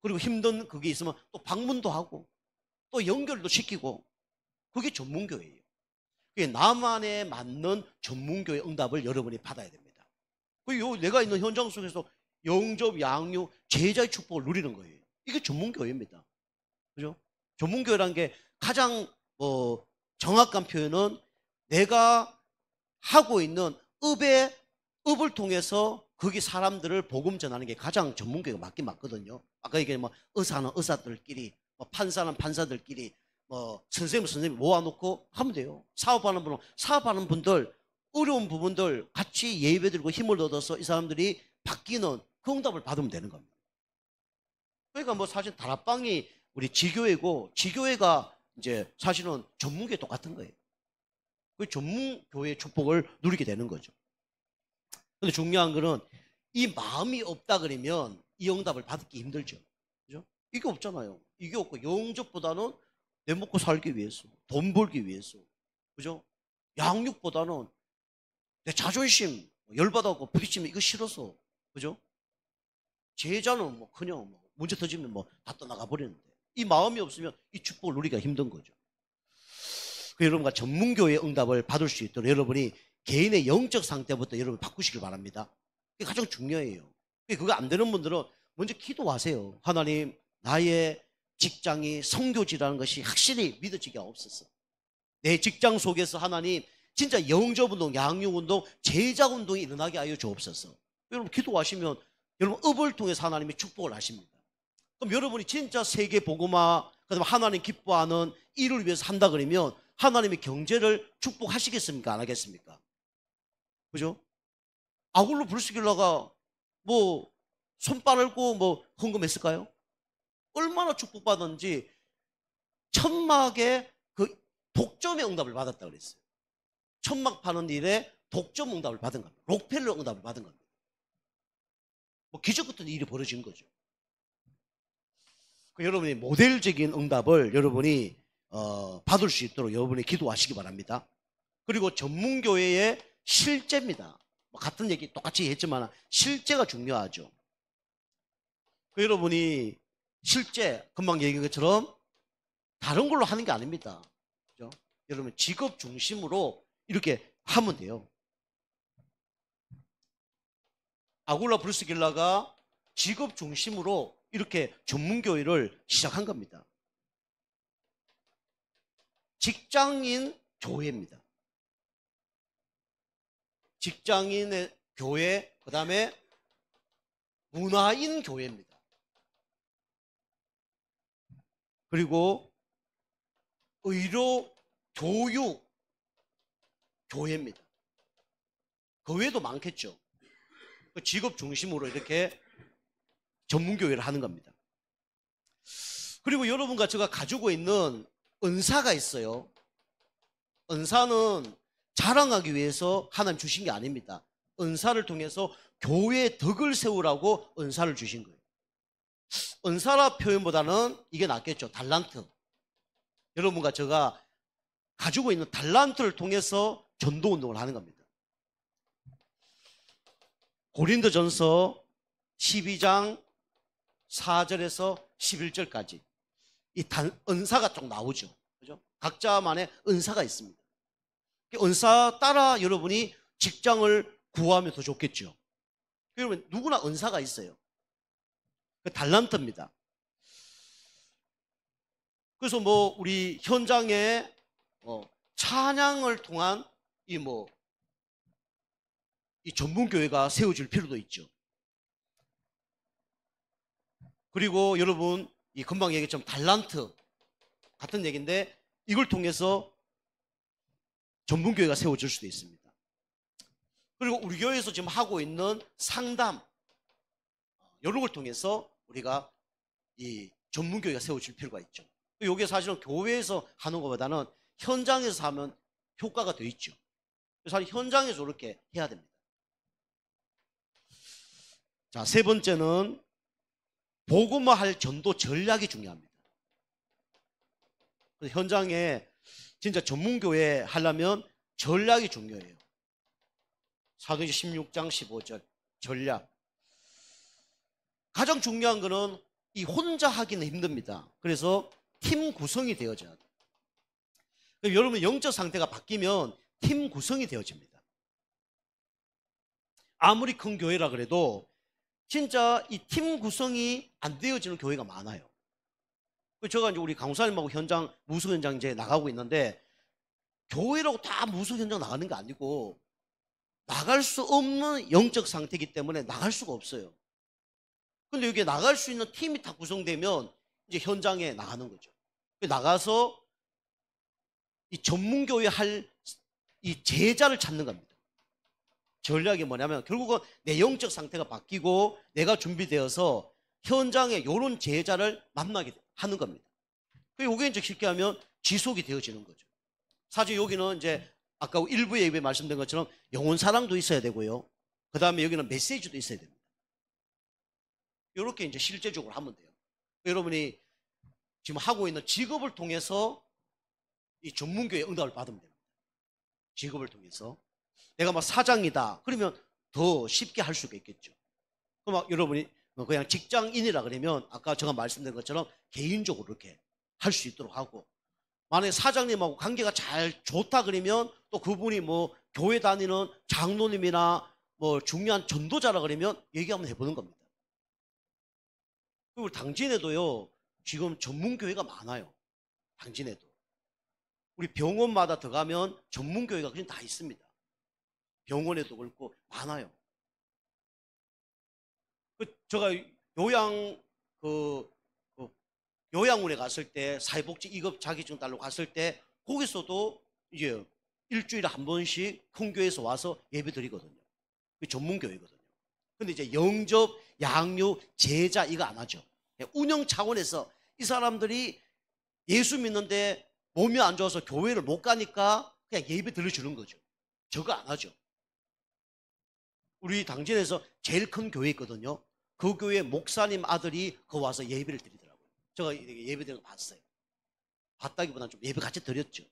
그리고 힘든 그게 있으면 또 방문도 하고 또 연결도 시키고, 그게 전문교회예요. 그게 나만에 맞는 전문교회 응답을 여러분이 받아야 됩니다. 내가 있는 현장 속에서 영접, 양육, 제자의 축복을 누리는 거예요. 이게 전문교회입니다. 그죠? 전문교회라는 게 가장 정확한 표현은 내가 하고 있는 업을 통해서 거기 사람들을 복음 전하는 게 가장 전문교회가 맞긴 맞거든요. 아까 얘기한 의사는 의사들끼리, 판사는 판사들끼리, 선생님은 선생님 모아놓고 하면 돼요. 사업하는 분은 사업하는 분들, 어려운 부분들 같이 예배드리고 힘을 얻어서 이 사람들이 바뀌는 그 응답을 받으면 되는 겁니다. 그러니까 사실 다락방이 우리 지교회고, 지교회가 이제 사실은 전문교회 똑같은 거예요. 그 전문교회의 축복을 누리게 되는 거죠. 근데 중요한 거는 이 마음이 없다 그러면 이 응답을 받기 힘들죠. 그죠? 이게 없잖아요. 이게 없고 영접보다는 내 먹고 살기 위해서, 돈 벌기 위해서, 그죠? 양육보다는 내 자존심 열받아갖고 부딪히면 이거 싫어서, 그죠? 제자는 그냥 문제 터지면 다 떠나가 버리는데, 이 마음이 없으면 이 축복을 누리기가 힘든 거죠. 여러분과 전문교회의 응답을 받을 수 있도록 여러분이 개인의 영적 상태부터 여러분 바꾸시길 바랍니다. 그게 가장 중요해요. 그거 안 되는 분들은 먼저 기도하세요. 하나님, 나의 직장이 선교지라는 것이 확실히 믿어지기가 없었어. 내 직장 속에서 하나님 진짜 영접운동, 양육운동, 제자운동이 일어나게 하여 주옵소서. 여러분 기도하시면 여러분 업을 통해서 하나님이 축복을 하십니다. 그럼 여러분이 진짜 세계 복음화, 그다음에 하나님 기뻐하는 일을 위해서 한다 그러면 하나님의 경제를 축복하시겠습니까? 안 하겠습니까? 그죠? 아굴로 불스길라가 손 빠르고 뭐 헌금했을까요? 얼마나 축복받았는지 천막에 그 독점의 응답을 받았다 그랬어요. 천막 파는 일에 독점 응답을 받은 겁니다. 록펠러 응답을 받은 겁니다. 뭐 기적 같은 일이 벌어진 거죠. 여러분이 모델적인 응답을 여러분이 받을 수 있도록 여러분이 기도하시기 바랍니다. 그리고 전문교회의 실제입니다. 뭐 같은 얘기 똑같이 했지만 실제가 중요하죠. 여러분이 실제 금방 얘기한 것처럼 다른 걸로 하는 게 아닙니다. 그렇죠? 여러분 직업 중심으로 이렇게 하면 돼요. 아굴라 브루스길라가 직업 중심으로 이렇게 전문교회를 시작한 겁니다. 직장인 교회입니다. 직장인의 교회, 그 다음에 문화인 교회입니다. 그리고 의료, 교육 교회입니다. 그 외에도 많겠죠. 직업 중심으로 이렇게 전문교회를 하는 겁니다. 그리고 여러분과 제가 가지고 있는 은사가 있어요. 은사는 자랑하기 위해서 하나님 주신 게 아닙니다. 은사를 통해서 교회의 덕을 세우라고 은사를 주신 거예요. 은사라 표현보다는 이게 낫겠죠. 달란트. 여러분과 제가 가지고 있는 달란트를 통해서 전도운동을 하는 겁니다. 고린도전서 12장 4절에서 11절까지 이 은사가 좀 나오죠. 그죠? 각자만의 은사가 있습니다. 은사 따라 여러분이 직장을 구하면 더 좋겠죠. 여러분 누구나 은사가 있어요. 그 달란트입니다. 그래서 뭐 우리 현장에 찬양을 통한 이 전문교회가 세워질 필요도 있죠. 그리고 여러분 이 금방 얘기했지만 달란트 같은 얘기인데 이걸 통해서 전문교회가 세워질 수도 있습니다. 그리고 우리 교회에서 지금 하고 있는 상담 이런 걸 통해서 우리가 이 전문교회가 세워질 필요가 있죠. 이게 사실은 교회에서 하는 것보다는 현장에서 하면 효과가 더 있죠. 사실 현장에서 이렇게 해야 됩니다. 자, 세 번째는 복음화할 전도 전략이 중요합니다. 현장에 진짜 전문교회 하려면 전략이 중요해요. 사도행전 16장 15절 전략. 가장 중요한 거는 이 혼자 하기는 힘듭니다. 그래서 팀 구성이 되어져야 돼요. 여러분 영적 상태가 바뀌면 팀 구성이 되어집니다. 아무리 큰 교회라 그래도 진짜 이 팀 구성이 안 되어지는 교회가 많아요. 제가 이제 우리 강사님하고 현장 무속 현장 이제 나가고 있는데 교회라고 다 무속 현장 나가는 게 아니고 나갈 수 없는 영적 상태이기 때문에 나갈 수가 없어요. 근데 여기에 나갈 수 있는 팀이 다 구성되면 이제 현장에 나가는 거죠. 나가서 이 전문교회 할 이 제자를 찾는 겁니다. 전략이 뭐냐면 결국은 내 영적 상태가 바뀌고 내가 준비되어서 현장에 이런 제자를 만나게 하는 겁니다. 이게 이제 쉽게 하면 지속이 되어지는 거죠. 사실 여기는 이제 아까 일부 예배에 말씀드린 것처럼 영혼 사랑도 있어야 되고요. 그 다음에 여기는 메시지도 있어야 됩니다. 이렇게 이제 실제적으로 하면 돼요. 여러분이 지금 하고 있는 직업을 통해서 이 전문교회 응답을 받으면 됩니다. 직업을 통해서. 내가 막 사장이다. 그러면 더 쉽게 할 수가 있겠죠. 그럼 여러분이 그냥 직장인이라 그러면 아까 제가 말씀드린 것처럼 개인적으로 이렇게 할 수 있도록 하고, 만약에 사장님하고 관계가 잘 좋다 그러면 또 그분이 뭐 교회 다니는 장로님이나 뭐 중요한 전도자라 그러면 얘기 한번 해보는 겁니다. 그리고 당진에도요 지금 전문교회가 많아요. 당진에도 우리 병원마다 들어가면 전문교회가 그냥 다 있습니다. 병원에도 그렇고 많아요. 제가 요양원에 갔을 때 사회복지 2급 자격증 따러 갔을 때 거기서도 이제 일주일에 한 번씩 큰 교회에서 와서 예배 드리거든요. 그게 전문교회거든요. 근데 이제 영접, 양육, 제자 이거 안 하죠. 운영 차원에서 이 사람들이 예수 믿는데 몸이 안 좋아서 교회를 못 가니까 그냥 예배 들려주는 거죠. 저거 안 하죠. 우리 당진에서 제일 큰 교회 있거든요. 그 교회 목사님 아들이 거 와서 예배를 드리더라고요. 제가 예배 드리는 거 봤어요. 봤다기보다는 좀 예배 같이 드렸죠.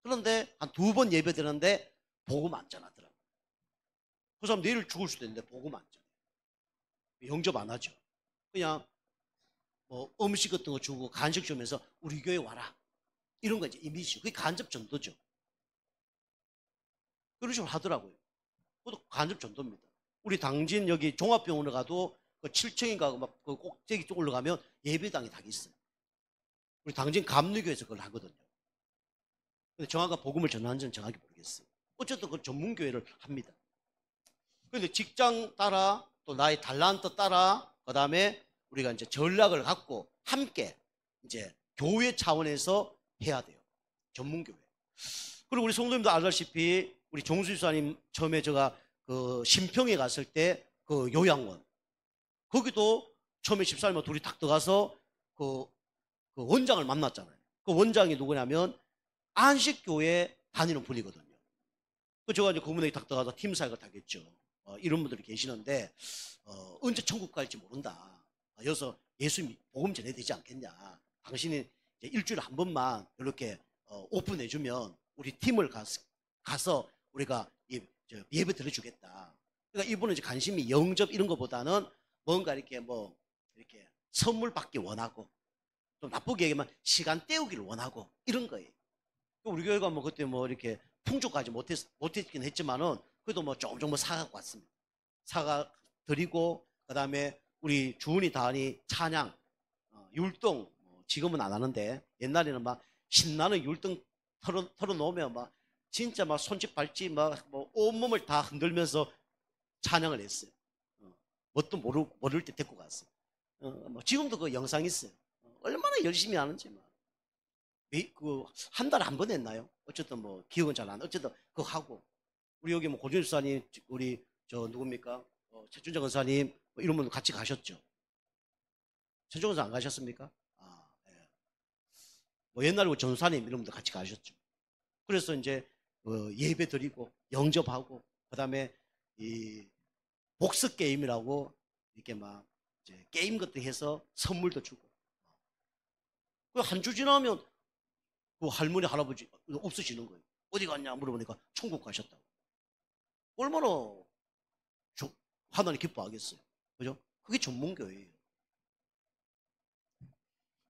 그런데 한 2번 예배 드렸는데 복음 안 전하더라고요. 그 사람 내일 죽을 수도 있는데 복음 안 전해요. 영접 안 하죠. 그냥 뭐 음식 같은 거 주고 간식 주면서 우리 교회 와라. 이런 거 이제 이미지. 그게 간접 전도죠. 그런 식으로 하더라고요. 그것도 간접 전도입니다. 우리 당진 여기 종합병원에 가도 그 7층인가 막 그 꼭대기 쪽 올라가면 예배당이 다 있어요. 우리 당진 감리교에서 그걸 하거든요. 근데 정확한 복음을 전하는지는 정확히 모르겠어요. 어쨌든 그 전문교회를 합니다. 그런데 직장 따라 또 나의 달란트 따라 그 다음에 우리가 이제 전략을 갖고 함께 이제 교회 차원에서 해야 돼요. 전문교회. 그리고 우리 성도님도 알다시피 우리 정수집사님 처음에 제가 그 신평에 갔을 때 그 요양원 거기도 처음에 집사님과 둘이 딱 들어가서 그 원장을 만났잖아요. 그 원장이 누구냐면 안식교회 다니는 분이거든요. 그 제가 이제 그분에게 딱 들어가서 팀사역을 하겠죠. 이런 분들이 계시는데 언제 천국 갈지 모른다. 여기서 예수 복음 전해야 되지 않겠냐. 당신이 이제 일주일에 한 번만 이렇게 오픈해주면 우리 팀을 가서 우리가 예배 드려주겠다. 그러니까 이분은 이제 관심이 영접 이런 것보다는 뭔가 이렇게 뭐 이렇게 선물 받기 원하고 좀 나쁘게 얘기하면 시간 때우기를 원하고 이런 거예요. 우리 교회가 뭐 그때 뭐 이렇게 풍족하지 못했긴 했지만은 그래도 뭐 조금 뭐 사갖고 왔습니다. 사가 드리고 그 다음에 우리 주은이 다은이 찬양 율동 지금은 안 하는데 옛날에는 막 신나는 율동 털어놓으면 막 진짜 막 손짓 발짓 막 뭐 온몸을 다 흔들면서 찬양을 했어요. 뭣도 모를 때 데리고 갔어요. 뭐 지금도 그 영상 있어요. 얼마나 열심히 하는지 막. 한 달에 한 번 했나요? 어쨌든 뭐 기억은 잘 안 나. 어쨌든 그거 하고 우리 여기 뭐 고준일 수사님 우리 저 누굽니까? 최준정 권사님 뭐 이런 분 같이 가셨죠? 최준정 권사 안 가셨습니까? 예. 뭐 옛날에 전사님 이런 분들 같이 가셨죠. 그래서 이제 예배 드리고 영접하고 그다음에 이 복습 게임이라고 이렇게 막 이제 게임 것도 해서 선물도 주고 한 주 지나면 그 할머니 할아버지 없어지는 거예요. 어디 갔냐 물어보니까 천국 가셨다고. 얼마나 하나님 기뻐하겠어요. 그죠? 그게 전문교회예요.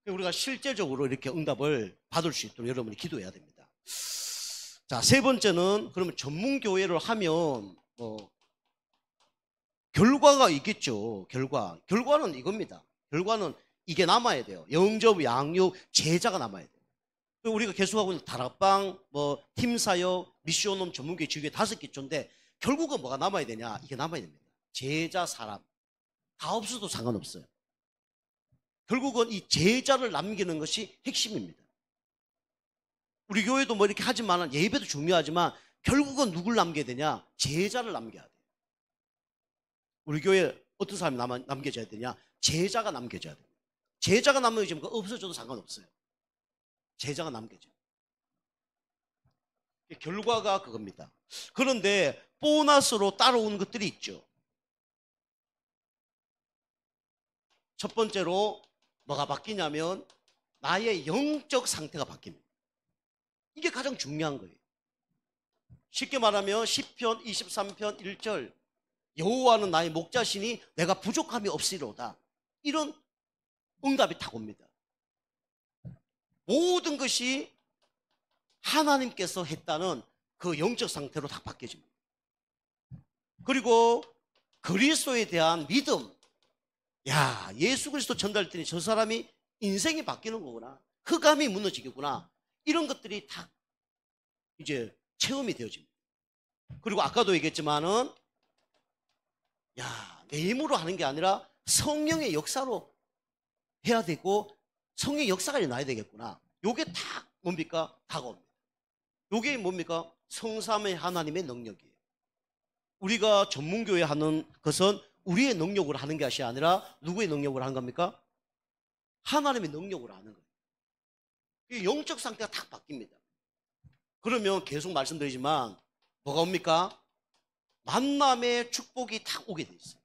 우리가 실제적으로 이렇게 응답을 받을 수 있도록 여러분이 기도해야 됩니다. 자, 세 번째는 그러면 전문교회를 하면 뭐 결과가 있겠죠. 결과는 이겁니다. 결과는 이게 남아야 돼요. 영접, 양육, 제자가 남아야 돼요. 우리가 계속하고 있는 다락방, 뭐 팀사역, 미션홈, 전문교회, 지교회 5개조인데 결국은 뭐가 남아야 되냐? 이게 남아야 됩니다. 제자, 사람 다 없어도 상관없어요. 결국은 이 제자를 남기는 것이 핵심입니다. 우리 교회도 뭐 이렇게 하지만 예배도 중요하지만 결국은 누굴 남겨야 되냐? 제자를 남겨야 돼요. 우리 교회 어떤 사람이 남겨져야 되냐? 제자가 남겨져야 돼요. 제자가 남겨지면 없어져도 상관없어요. 제자가 남겨져요. 결과가 그겁니다. 그런데 보너스로 따라오는 것들이 있죠. 첫 번째로 뭐가 바뀌냐면 나의 영적 상태가 바뀝니다. 이게 가장 중요한 거예요. 쉽게 말하면 시편 23편 1절 여호와는 나의 목자시니 내가 부족함이 없으리로다. 이런 응답이 딱 옵니다. 모든 것이 하나님께서 했다는 그 영적 상태로 다 바뀌어집니다. 그리고 그리스도에 대한 믿음, 야, 예수 그리스도 전달했더니 저 사람이 인생이 바뀌는 거구나, 흑암이 무너지겠구나, 이런 것들이 다 이제 체험이 되어집니다. 그리고 아까도 얘기했지만은 야, 내 힘으로 하는 게 아니라 성령의 역사로 해야 되고 성령의 역사가 나야 되겠구나. 요게 다 뭡니까? 다가옵니다. 요게 뭡니까? 성삼의 하나님의 능력이에요. 우리가 전문교회 하는 것은 우리의 능력으로 하는 것이 아니라 누구의 능력으로 하는 겁니까? 하나님의 능력으로 하는 거예요. 영적 상태가 딱 바뀝니다. 그러면 계속 말씀드리지만 뭐가 옵니까? 만남의 축복이 딱 오게 돼 있어요.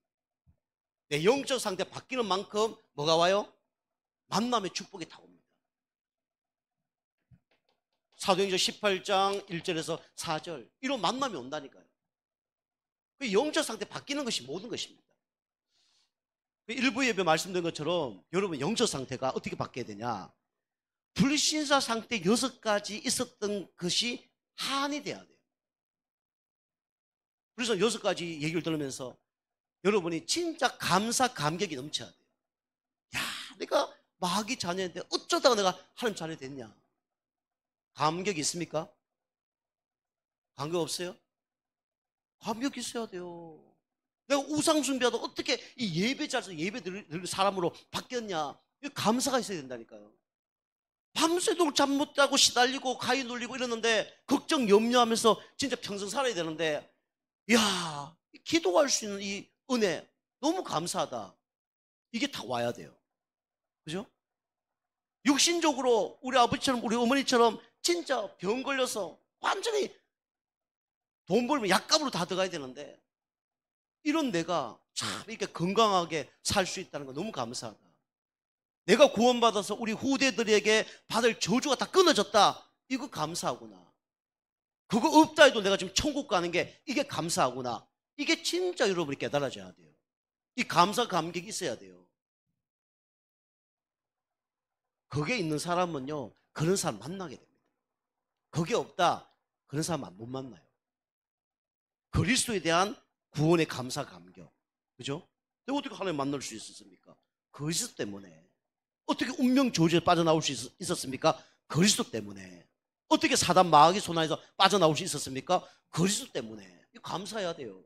내 영적 상태 바뀌는 만큼 뭐가 와요? 만남의 축복이 딱 옵니다. 사도행전 18장 1절에서 4절 이런 만남이 온다니까요. 그 영적 상태 바뀌는 것이 모든 것입니다. 일부 예배 말씀드린 것처럼 여러분 영적 상태가 어떻게 바뀌어야 되냐? 불신자 상태 6가지 있었던 것이 한이 돼야 돼요. 그래서 6가지 얘기를 들으면서 여러분이 진짜 감사 감격이 넘쳐야 돼요. 야, 내가 마귀 자녀인데 어쩌다가 내가 하나님 자녀 됐냐? 감격이 있습니까? 감격 없어요? 감격이 있어야 돼요. 내가 우상 숭배하다 어떻게 이 예배 자리에서 예배 드릴 사람으로 바뀌었냐? 감사가 있어야 된다니까요. 밤새도록 잠 못 자고 시달리고 가위 눌리고 이러는데 걱정 염려하면서 진짜 평생 살아야 되는데, 이야, 기도할 수 있는 이 은혜 너무 감사하다. 이게 다 와야 돼요. 그죠? 육신적으로 우리 아버지처럼 우리 어머니처럼 진짜 병 걸려서 완전히 돈 벌면 약값으로 다 들어가야 되는데 이런 내가 참 이렇게 건강하게 살 수 있다는 거 너무 감사하다. 내가 구원받아서 우리 후대들에게 받을 저주가 다 끊어졌다. 이거 감사하구나. 그거 없다 해도 내가 지금 천국 가는 게 이게 감사하구나. 이게 진짜 여러분이 깨달아져야 돼요. 이 감사 감격이 있어야 돼요. 거기에 있는 사람은요, 그런 사람 만나게 됩니다. 거기에 없다, 그런 사람 못 만나요. 그리스도에 대한 구원의 감사 감격. 그죠? 내가 어떻게 하나님 만날 수 있었습니까? 그리스도 때문에. 어떻게 운명 저주에 빠져나올 수 있었습니까? 그리스도 때문에. 어떻게 사단 마귀 손안에서 빠져나올 수 있었습니까? 그리스도 때문에. 이거 감사해야 돼요.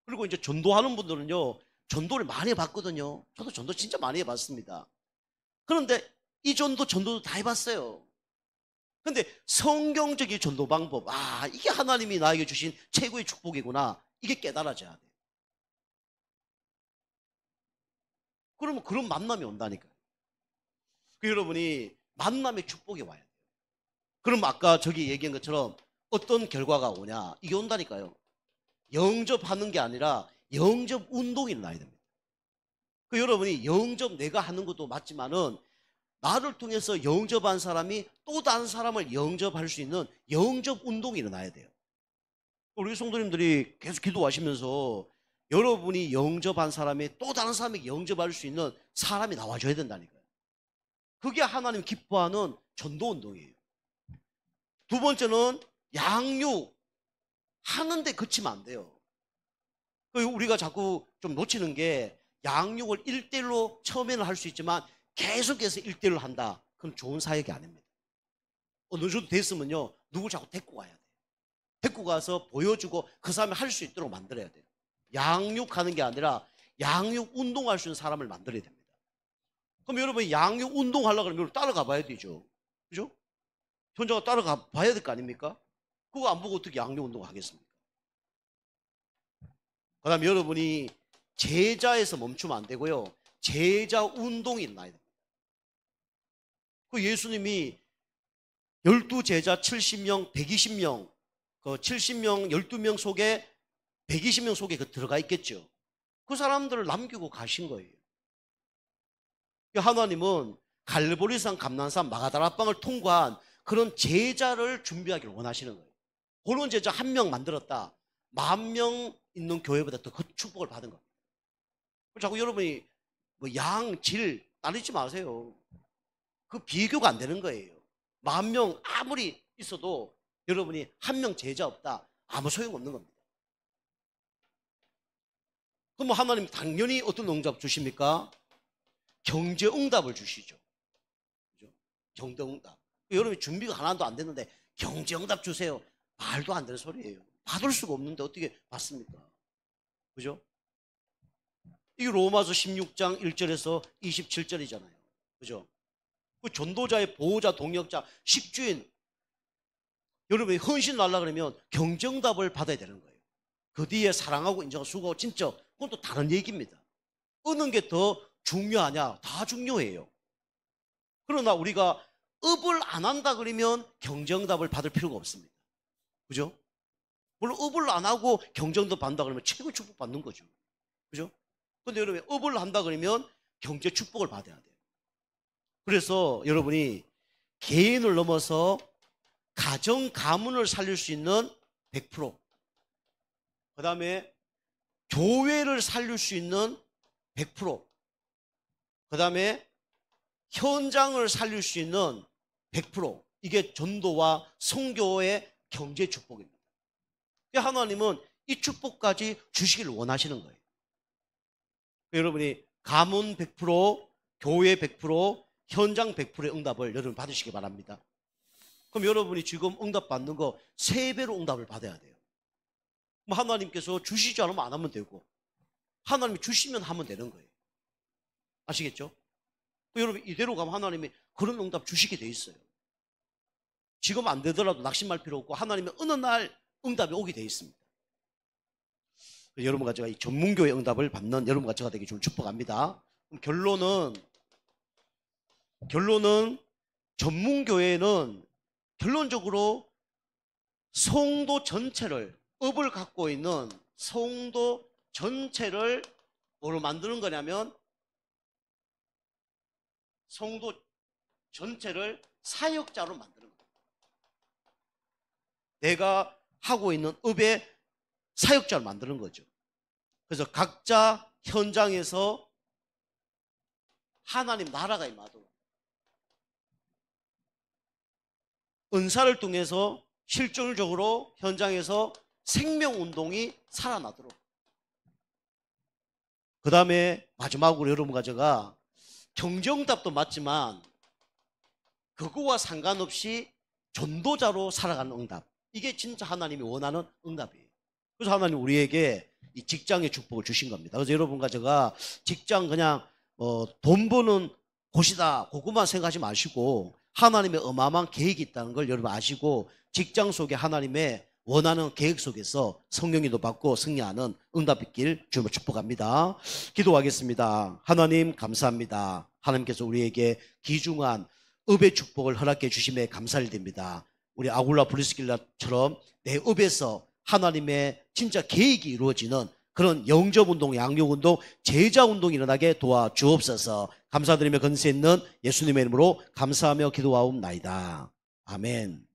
그리고 이제 전도하는 분들은요, 전도를 많이 해봤거든요. 저도 전도 진짜 많이 해봤습니다. 그런데 이 전도도 다 해봤어요. 근데 성경적인 전도 방법, 아, 이게 하나님이 나에게 주신 최고의 축복이구나. 이게 깨달아져야 돼요. 그러면 그런 만남이 온다니까요. 여러분이 만남의 축복이 와야 돼요. 그럼 아까 저기 얘기한 것처럼 어떤 결과가 오냐? 이게 온다니까요. 영접하는 게 아니라 영접 운동이 일어나야 됩니다. 여러분이 영접 내가 하는 것도 맞지만은 나를 통해서 영접한 사람이 또 다른 사람을 영접할 수 있는 영접 운동이 일어나야 돼요. 우리 성도님들이 계속 기도하시면서 여러분이 영접한 사람이 또 다른 사람에게 영접할 수 있는 사람이 나와줘야 된다니까요. 그게 하나님 기뻐하는 전도 운동이에요. 두 번째는 양육 하는데 그치면 안 돼요. 우리가 자꾸 좀 놓치는 게 양육을 1대1로 처음에는 할 수 있지만 계속해서 1대1로 한다. 그건 좋은 사역이 아닙니다. 어느 정도 됐으면요, 누굴 자꾸 데리고 가야 돼요. 데리고 가서 보여주고 그 사람이 할 수 있도록 만들어야 돼요. 양육하는 게 아니라 양육 운동할 수 있는 사람을 만들어야 됩니다. 그럼 여러분이 양육 운동하려고 그러면 따라가 봐야 되죠. 그죠? 혼자가 따라가 봐야 될 거 아닙니까? 그거 안 보고 어떻게 양육 운동을 하겠습니까? 그 다음에 여러분이 제자에서 멈추면 안 되고요, 제자 운동이 일어나야 됩니다. 그 예수님이 12제자 70명, 120명, 그 70명, 12명 속에 120명 속에 들어가 있겠죠. 그 사람들을 남기고 가신 거예요. 하나님은 갈보리산, 감난산, 마가다라방을 통과한 그런 제자를 준비하기를 원하시는 거예요. 그런 제자 한 명 만들었다. 10,000명 있는 교회보다 더 그 축복을 받은 겁니다. 자꾸 여러분이 뭐 양, 질 나누지 마세요. 그 비교가 안 되는 거예요. 10,000명 아무리 있어도 여러분이 한 명 제자 없다, 아무 소용없는 겁니다. 그럼 뭐 하나님 당연히 어떤 응답 주십니까? 경제응답을 주시죠. 그죠? 경제응답. 여러분이 준비가 하나도 안 됐는데 경제응답 주세요. 말도 안 되는 소리예요. 받을 수가 없는데 어떻게 받습니까? 그죠? 이 로마서 16장 1절에서 27절이잖아요. 그죠? 그 전도자의 보호자, 동역자, 식주인, 여러분이 헌신을 하려고 그러면 경제응답을 받아야 되는 거예요. 그 뒤에 사랑하고 인정하고 수고하고 진짜 그건 또 다른 얘기입니다. 어느 게 더 중요하냐? 다 중요해요. 그러나 우리가 업을 안 한다 그러면 경정답을 받을 필요가 없습니다. 그죠? 물론 업을 안 하고 경정답 받는다 그러면 최고 축복 받는 거죠. 그죠? 근데 여러분, 업을 한다 그러면 경제 축복을 받아야 돼요. 그래서 여러분이 개인을 넘어서 가정, 가문을 살릴 수 있는 100%, 그 다음에 교회를 살릴 수 있는 100%, 그 다음에 현장을 살릴 수 있는 100%, 이게 전도와 선교의 경제 축복입니다. 하나님은 이 축복까지 주시기를 원하시는 거예요. 여러분이 가문 100%, 교회 100%, 현장 100%의 응답을 여러분 받으시기 바랍니다. 그럼 여러분이 지금 응답 받는 거 3배로 응답을 받아야 돼요. 하나님께서 주시지 않으면 안 하면 되고, 하나님이 주시면 하면 되는 거예요. 아시겠죠? 여러분, 이대로 가면 하나님이 그런 응답 주시게 돼 있어요. 지금 안 되더라도 낙심할 필요 없고, 하나님의 어느 날 응답이 오게 돼 있습니다. 여러분과 제가 이 전문교회 응답을 받는 여러분과 제가 되게 좀 축복합니다. 그럼 결론은 전문교회는 결론적으로 성도 전체를, 업을 갖고 있는 성도 전체를 뭐로 만드는 거냐면, 성도 전체를 사역자로 만드는 거예요. 내가 하고 있는 업의 사역자를 만드는 거죠. 그래서 각자 현장에서 하나님 나라가 임하도록, 은사를 통해서 실질적으로 현장에서 생명운동이 살아나도록, 그 다음에 마지막으로 여러분과 제가 경정답도 맞지만 그거와 상관없이 전도자로 살아가는 응답, 이게 진짜 하나님이 원하는 응답이에요. 그래서 하나님 우리에게 이 직장의 축복을 주신 겁니다. 그래서 여러분과 제가 직장 그냥 돈 버는 곳이다, 그것만 생각하지 마시고 하나님의 어마어마한 계획이 있다는 걸 여러분 아시고, 직장 속에 하나님의 원하는 계획 속에서 성령님도 받고 승리하는 응답 있길 주님을 축복합니다. 기도하겠습니다. 하나님 감사합니다. 하나님께서 우리에게 귀중한 업의 축복을 허락해 주심에 감사를 드립니다. 우리 아굴라 브리스길라처럼 내 업에서 하나님의 진짜 계획이 이루어지는 그런 영접운동, 양육운동, 제자운동이 일어나게 도와주옵소서. 감사드리며 건세 있는 예수님의 이름으로 감사하며 기도하옵나이다. 아멘.